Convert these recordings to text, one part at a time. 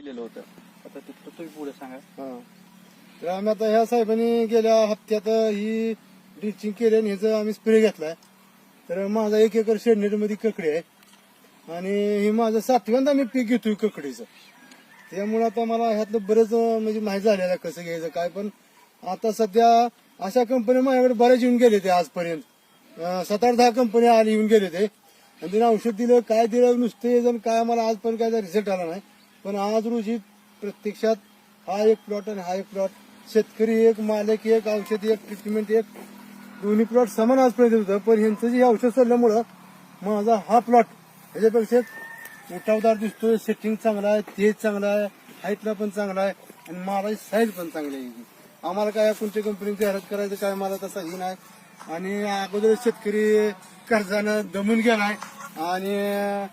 दिलेलं होतं. आता ते तुम्ही पुढे सांगा. हा. तर आम्ही आता ह्या साहेबांनी गेल्या हप्त्यात ही ड्रिचिंग केली आणि ह्याचा आम्ही स्प्रे घेतलाय. तर माझा 1 एकर शेडनेट मध्ये ककडी आहे आणि हे माझं 7व्यांदा मी पीक घेतोय ककडीचं. त्यामुळे आता मला ह्यातलं बरंच म्हणजे माहिती झालेलं आहे कसं घ्यायचं काय. पण आता सध्या अशा कंपन्या माझ्याकडे बऱ्याच येऊन गेले ते आजपर्यंत 7-8-10 कंपन्या आली येऊन गेले ते आणि तिने औषध दिलं काय दिलं नुसते जण काय मला आजपर्यंत काय रिझल्ट आला नाही. पण आज रोजी प्रत्यक्षात हा एक प्लॉट आणि हा एक प्लॉट शेतकरी एक मालक एक औषध एक ट्रीटमेंट एक दोन्ही प्लॉट समान आजपर्यंत होतं. पण ह्यांचं जे औषध सोडल्यामुळं माझा हा प्लॉट ह्याच्यापेक्षा उठावदार दिसतोय. सेटिंग चांगला आहे तेज चांगला आहे हाईटला पण चांगला आहे आणि मालाची साईज पण चांगली आहे. आम्हाला काय कोणत्या कंपनीची जाहिरात करायचं काय मला तसाही नाही. आणि अगोदर शेतकरी कर्जानं दमून गेलाय आणि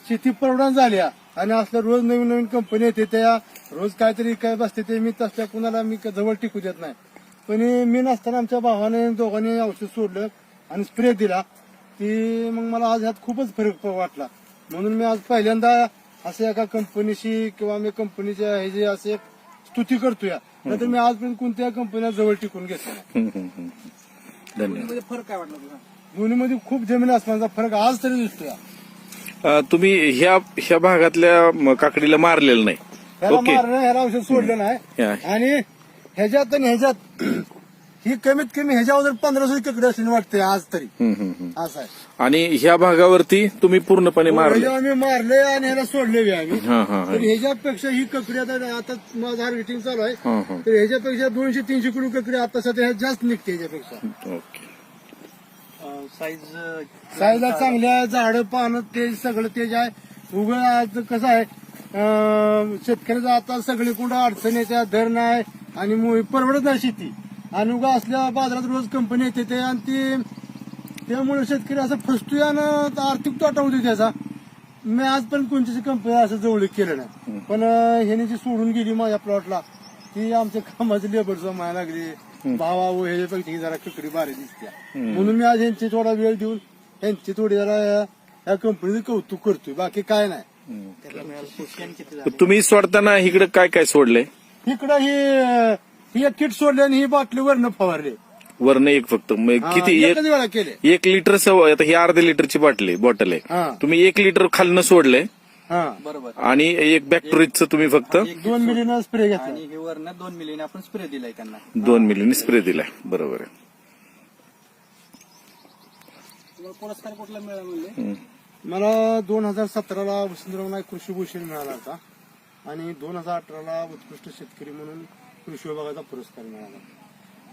शेती परवडण झाल्या आणि असल्या रोज नवीन नवीन कंपनी येते त्या रोज काहीतरी काय बसते ते मी तसल्या कुणाला मी जवळ टिकू देत नाही. पण मी नसताना आमच्या भावाने दोघांनी औषध सोडलं आणि स्प्रे दिला की मग मला आज ह्यात खूपच फरक वाटला. म्हणून मी आज पहिल्यांदा असं एका कंपनीशी किंवा मी कंपनीच्या हे जे असे स्तुती करतोय. नाहीतर मी आजपर्यंत कोणत्या कंपन्या जवळ टिकून घेतल्या. दोन्हीमध्ये फरक काय वाटला तुला? दोन्हीमध्ये खूप जमीन आसमानाचा फरक आज तरी दिसतोय. तुम्ही ह्या भागातल्या काकडीला मारलेलं नाही. ह्याला ओके. मारणं ह्याला औषध सोडलं नाही या. आणि ह्याच्यात आणि ह्याच्यात ही कमीत कमी ह्याच्यावर 1500 ककडे असली वाटते आज तरी असं आहे. आणि ह्या भागावरती तुम्ही पूर्णपणे मारले. ह्याच्यावर आम्ही मारले आणि ह्याला सोडले आम्ही. हा हा तर ह्याच्यापेक्षा ही ककडी आता माझं हार्वेस्टिंग चालू आहे. हा. तर ह्याच्यापेक्षा 200-300 किलो ककडी आता सध्या ह्यात जास्त निघते ह्याच्यापेक्षा. ओके. साईजला चांगल्या झाडं पानं तेज सगळं तेज आहे. उघड आज कसं आहे शेतकऱ्याचं आता सगळे कुठं अडचण येत्या दर नाही आणि परवडत नाही शेती आणि उगा असल्या बाजारात रोज कंपनी येते ते आणि ती त्यामुळे शेतकरी असं फसतोय आणि आर्थिक तोटा होतो त्याचा. मी आजपर्यंत कोणतीच कंपनी असं जवळ केलं नाही. पण ह्याने जी सोडून गेली माझ्या प्लॉटला ती आमच्या कामाची लेबर जमायला लागली भावा ह्याच्यापेक्षा ही जरा ककडी बारी दिसते. म्हणून मी आज ह्यांची थोडा वेळ देऊन ह्यांची थोडी जरा या कंपनीचं कौतुक करतोय बाकी काय नाही. तुम्ही सोडताना इकडे काय काय सोडलंय? इकडं ही एक किट सोडली आणि ही बाटली वरनं फवारली. वरनं एक फक्त किती? एकच वेळा केले. 1 लिटर आता ही अर्ध्या लिटरची बॉटल हा. आहे. तुम्ही 1 लिटर खालनं सोडलंय हा बरोबर. आणि एक बॅक्टेरियाचं तुम्ही फक्त 2 मिलीनं स्प्रे घेतला आणि हे वरनं 2 मिलीने आपण स्प्रे दिलाय त्यांना. 2 मिलीने स्प्रे दिलाय. बरोबर आहे. तुम्हाला पुरस्कार कुठला मिळाला म्हणले? मला 2017ला वसंतराव नाईक कृषी भूषण मिळाला होता आणि 2018ला उत्कृष्ट शेतकरी म्हणून कृषी विभागाचा पुरस्कार मिळाला.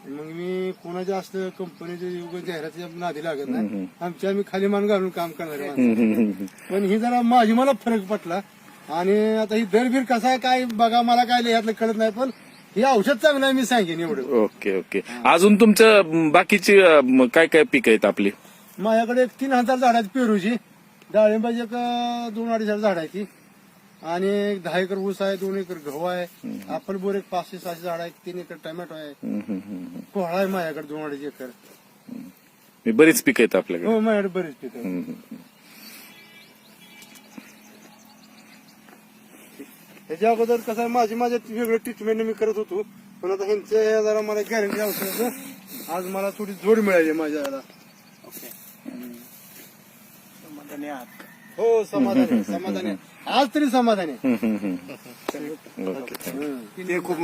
मग मी कोणाच्या असं कंपनीचे जाहिरातीच्या नादी लागत नाही. आम्ही खाली मान घालून काम करणारे माणसं. पण ही जरा माझी मला फरक पडला आणि आता ही दरबीर कसा काय बघा मला काय यातलं कळत नाही. पण हे औषध चांगलं आहे मी सांगेन एवढं. Okay okay. अजून तुमचं बाकीची काय काय पीक आहेत आपली? माझ्याकडे 3000 झाड आहेत पेरूची. डाळिंबाची 2-2.5 झाड आहे ती आणि 10 एकर ऊस आहे 2 एकर गहू आहे. आपण बोर 500-600 झाड आहे 3 एकर टोमॅटो आहे. कोहळा आहे माझ्याकडे 2-2.5 एकर. बरीच पीक आहेत आपल्याकडे. हो माझ्याकडे बरेच पिकं. ह्याच्या अगोदर कसं माझ्या वेगळं ट्रीटमेंट मी करत होतो. पण आता ह्यांच्या जरा मला गॅरंटी औषधाचं आज मला थोडी जोड मिळाली माझ्या याला. हो समाधानी समाधानी आज तरी समाधानी. ओके. ते खूप